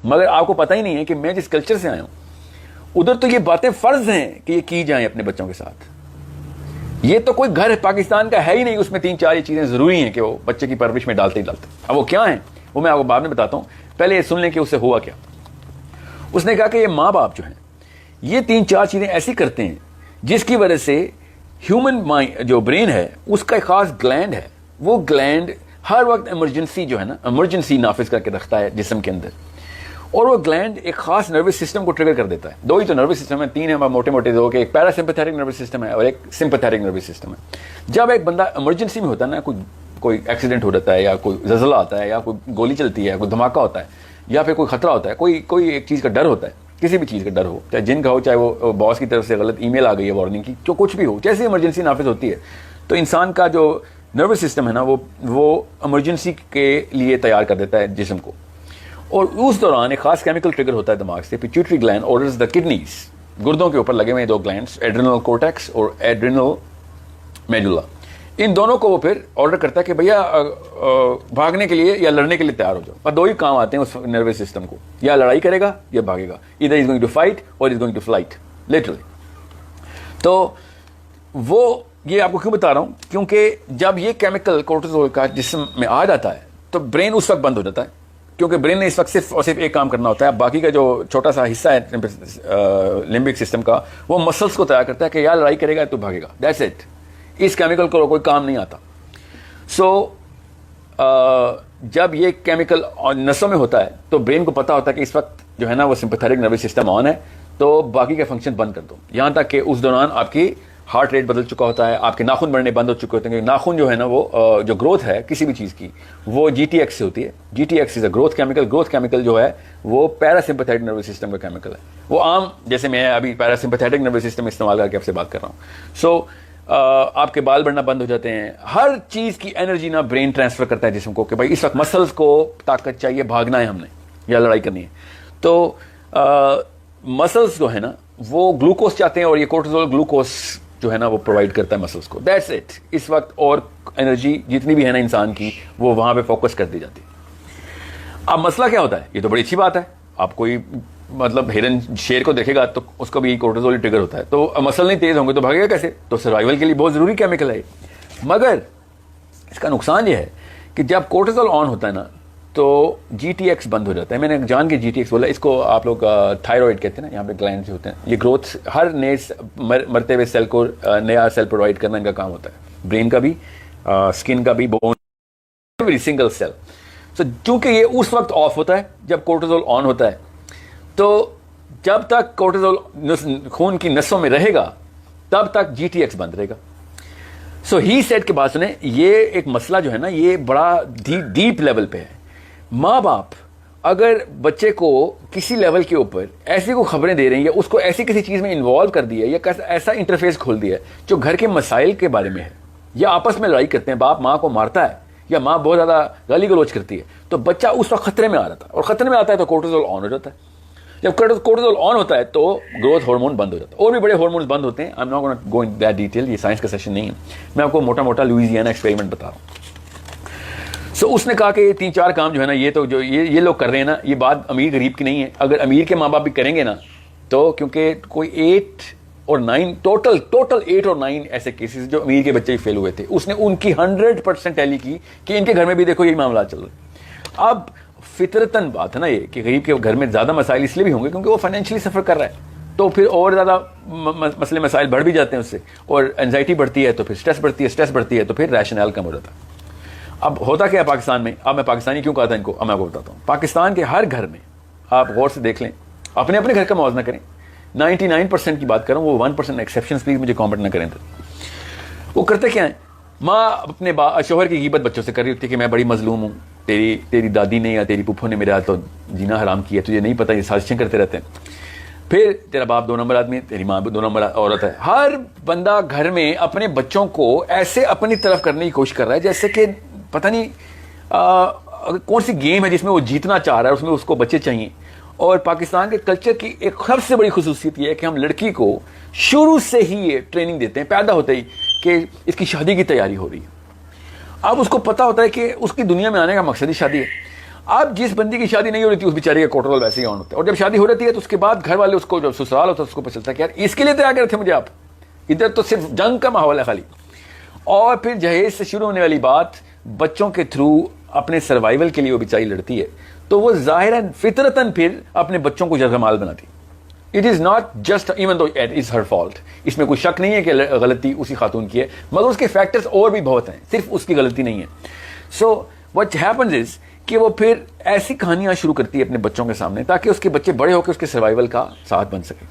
مگر آپ کو پتہ ہی نہیں ہے کہ میں جس کلچر سے آیا ہوں ادھر تو یہ باتیں فرض ہیں کہ یہ کی جائیں اپنے بچوں کے ساتھ. یہ تو کوئی گھر پاکستان کا ہے ہی نہیں اس میں 3-4 یہ چیزیں ضروری ہیں کہ وہ بچے کی پرورش میں ڈالتے ہی ڈالتے. اب وہ کیا ہیں وہ میں آپ کو بعد میں بتاتا ہوں, پہلے یہ سن لیں کہ اس سے ہوا کیا. اس نے کہا کہ یہ ماں باپ جو ہیں یہ 3-4 چیزیں ایسی کرتے ہیں جس کی وجہ سے ہیومن مائنڈ جو برین ہے اس کا ایک خاص گلینڈ ہے, وہ گلینڈ ہر وقت ایمرجنسی جو ہے نا ایمرجنسی نافذ کر کے رکھتا ہے جسم کے اندر, اور وہ گلینڈ ایک خاص نروس سسٹم کو ٹریگر کر دیتا ہے. 2 ہی تو نروس سسٹم ہے, 3 ہیں موٹے موٹے 2, کہ ایک پیرا سمپیتھیٹک نروس سسٹم ہے اور ایک سمپیتھیٹک نروس سسٹم ہے. جب ایک بندہ ایمرجنسی میں ہوتا ہے نا, کوئی ایکسیڈنٹ ہو جاتا ہے یا کوئی زلزلہ آتا ہے یا کوئی گولی چلتی ہے, کوئی دھماکہ ہوتا ہے یا پھر کوئی خطرہ ہوتا ہے, کوئی ایک چیز کا ڈر ہوتا ہے, کسی بھی چیز کا ڈر ہو, چاہے جن کا ہو, چاہے وہ باس کی طرف سے غلط ای میل آ گئی ہے وارننگ کی, جو کچھ بھی ہو, جیسے ایمرجنسی نافذ ہوتی ہے تو انسان کا جو نروس سسٹم ہے نا وہ ایمرجنسی کے لیے تیار کر دیتا ہے جسم کو. اور اس دوران ایک خاص کیمیکل ٹریگر ہوتا ہے دماغ سے, pituitary gland orders the kidneys, گردوں کے اوپر لگے ہوئے 2 گلینڈز, ایڈرینل کورٹیکس اور ایڈرینل میڈولا, ان دونوں کو وہ پھر آرڈر کرتا ہے کہ بھیا بھاگنے کے لیے یا لڑنے کے لیے تیار ہو جاؤ. اور 2 ہی کام آتے ہیں اس نروس سسٹم کو, یا لڑائی کرے گا یا بھاگے گا, ادھر از گوئنگ ٹو فائٹ اور is going to flight literally. تو وہ یہ آپ کو کیوں بتا رہا ہوں, کیونکہ جب یہ کیمیکل کورٹیزول کا جسم میں آ جاتا ہے تو برین اس وقت بند ہو جاتا ہے, کیونکہ برین نے اس وقت صرف اور صرف ایک کام کرنا ہوتا ہے. باقی کا جو چھوٹا سا حصہ ہے لمبک سسٹم کا, وہ مسلس کو تیار کرتا ہے کہ یا لڑائی کرے گا تو بھاگے گا, دیٹس اٹ. اس کیمیکل کو کوئی کام نہیں آتا. سو جب یہ کیمیکل نسوں میں ہوتا ہے تو برین کو پتا ہوتا ہے کہ اس وقت جو ہے نا وہ سمپیتھیٹک نروس سسٹم آن ہے, تو باقی کے فنکشن بند کر دو, یہاں تک کہ اس دوران آپ کی ہارٹ ریٹ بدل چکا ہوتا ہے, آپ کے ناخن بڑھنے بند ہو چکے ہوتے ہیں. ناخن جو ہے نا وہ جو گروتھ ہے کسی بھی چیز کی وہ جی ٹی ایکس سے ہوتی ہے. G T X is a growth chemical. Growth chemical جو ہے وہ پیرا سمپیتھیٹک نروس سسٹم کا کیمیکل ہے. وہ عام جیسے میں ابھی پیرا سمپیتھیٹک نروس سسٹم استعمال کر کے آپ سے بات کر رہا ہوں. سو آپ کے بال بڑھنا بند ہو جاتے ہیں. ہر چیز کی انرجی نا برین ٹرانسفر کرتا ہے جسم کو کہ بھائی اس وقت مسلس کو طاقت چاہیے, بھاگنا ہے ہم نے یا لڑائی کرنی ہے. تو مسلس جو ہے نا وہ گلوکوز چاہتے ہیں اور یہ کورٹیزول گلوکوز جو ہے نا وہ پرووائڈ کرتا ہے مسلس کو. That's it. اس وقت اور انرجی جتنی بھی ہے نا انسان کی وہ وہاں پہ فوکس کر دی جاتی ہے. اب مسئلہ کیا ہوتا ہے, یہ تو بڑی اچھی بات ہے. آپ کوئی مطلب ہرن شیر کو دیکھے گا تو اس کو بھی کورٹیزول ٹریگر ہوتا ہے, تو مسل نہیں تیز ہوں گے تو بھاگے گا کیسے؟ تو سروائیول کے لیے بہت ضروری کیمیکل ہے. مگر اس کا نقصان یہ ہے کہ جب کورٹیزول آن ہوتا ہے نا تو جی ٹی ایکس بند ہو جاتا ہے. میں نے جان کے جی ٹی ایکس بولا, اس کو آپ لوگ تھائرائڈ کہتے ہیں نا, یہاں پہ گلینڈز ہوتے ہیں. یہ گروتھ ہر نئے مرتے ہوئے سیل کو نیا سیل پرووائڈ کرنا ان کا کام ہوتا ہے, برین کا بھی, اسکن کا بھی, بون, ایوری سنگل سیل. سو چونکہ یہ اس وقت آف ہوتا ہے جب کورٹیزول آن ہوتا ہے, تو جب تک کورٹیزول خون کی نسوں میں رہے گا تب تک جی ٹی ایکس بند رہے گا. سو ہی سیٹ کے بعد سنیں, یہ ایک مسئلہ جو ہے نا یہ بڑا ڈیپ لیول پہ ہے. ماں باپ اگر بچے کو کسی لیول کے اوپر ایسی کوئی خبریں دے رہے ہیں یا اس کو ایسی کسی چیز میں انوالو کر دیا یا ایسا انٹرفیس کھول دیا جو گھر کے مسائل کے بارے میں ہے, یا آپس میں لڑائی کرتے ہیں, باپ ماں کو مارتا ہے یا ماں بہت زیادہ گالی گلوچ کرتی ہے, تو بچہ اس وقت خطرے میں آ رہا تھا, اور خطرے میں آتا ہے تو کورٹیزول آن ہو جاتا ہے. جب کورٹیزول آن ہوتا ہے تو گروتھ ہارمون بند ہو جاتا ہے. اور بھی بڑے ہارمونز بند ہوتے ہیں. I am not gonna go in that detail, یہ سائنس کا سیشن نہیں ہے, میں آپ کو موٹا موٹا لوئزیانا ایکسپیریمنٹ بتا رہا ہوں. سو اس نے کہا کہ یہ 3-4 کام جو ہے نا یہ تو جو یہ لوگ کر رہے ہیں نا, یہ بات امیر غریب کی نہیں ہے. اگر امیر کے ماں باپ بھی کریں گے نا تو, کیونکہ کوئی 8 اور 9 ٹوٹل 8 اور 9 ایسے کیسز جو امیر کے بچے ہی فیل ہوئے تھے, اس نے ان کی 100% ٹیلی کی کہ ان کے گھر میں بھی دیکھو یہی معاملات چل رہے ہیں. اب فطرتاً بات ہے نا یہ کہ غریب کے گھر میں زیادہ مسائل اس لیے بھی ہوں گے کیونکہ وہ فائنینشلی سفر کر رہا ہے, تو پھر اور زیادہ مسئلے مسائل بڑھ بھی جاتے ہیں اس سے, اور انزائٹی بڑھتی ہے تو پھر اسٹریس بڑھتی ہے تو پھر ریشنل کم ہو جاتا ہے. اب ہوتا کیا ہے پاکستان میں, اب میں پاکستانی کیوں کہا تھا ان کو, اب میں آپ کو بتاتا ہوں. پاکستان کے ہر گھر میں آپ غور سے دیکھ لیں, اپنے اپنے گھر کا موازنہ کریں, 99% کی بات کروں, وہ 1% ایکسیپشنز پلیز مجھے کامنٹ نہ کریں. وہ کرتے کیا ہیں, ماں اپنے شوہر کی غیبت بچوں سے کر رہی ہوتی ہے کہ میں بڑی مظلوم ہوں, تیری دادی نے یا تیری پھپھو نے میرے ہاتھ تو جینا حرام کیا, تجھے نہیں پتا, یہ سازشیں کرتے رہتے ہیں. پھر تیرا باپ 2 نمبر آدمی, تیری ماں 2 نمبر عورت ہے. ہر بندہ گھر میں اپنے بچوں کو ایسے اپنی طرف کرنے کی کوشش کر رہا ہے جیسے کہ پتہ نہیں کون سی گیم ہے جس میں وہ جیتنا چاہ رہا ہے, اس میں اس کو بچے چاہیے. اور پاکستان کے کلچر کی ایک سب سے بڑی خصوصیت یہ ہے کہ ہم لڑکی کو شروع سے ہی یہ ٹریننگ دیتے ہیں, پیدا ہوتے ہی, کہ اس کی شادی کی تیاری ہو رہی ہے. اب اس کو پتا ہوتا ہے کہ اس کی دنیا میں آنے کا مقصد ہی شادی ہے. اب جس بندی کی شادی نہیں ہو رہی تھی اس بیچاری کا کوٹرول ویسے ہی آن ہوتا ہے, اور جب شادی ہو رہی ہے تو اس کے بعد گھر والے اس کو, جب سسرال ہوتا ہے اس کو پتہ چلتا ہے کہ یار اس کے لیے تیار کر رہے تھے مجھے آپ, ادھر تو صرف جنگ کا ماحول ہے خالی. اور پھر جہیز سے شروع ہونے والی بات بچوں کے تھرو اپنے سروائیول کے لیے وہ بیچاری لڑتی ہے, تو وہ ظاہراً فطرتاً پھر اپنے بچوں کو یرغمال بناتی. It is not just even though it is her fault, اس میں کوئی شک نہیں ہے کہ غلطی اسی خاتون کی ہے, مگر اس کے فیکٹرز اور بھی بہت ہیں, صرف اس کی غلطی نہیں ہے. سو وٹ ہیپنز از کہ وہ پھر ایسی کہانیاں شروع کرتی ہے اپنے بچوں کے سامنے تاکہ اس کے بچے بڑے ہو کے اس کے سروائیول کا ساتھ بن سکیں.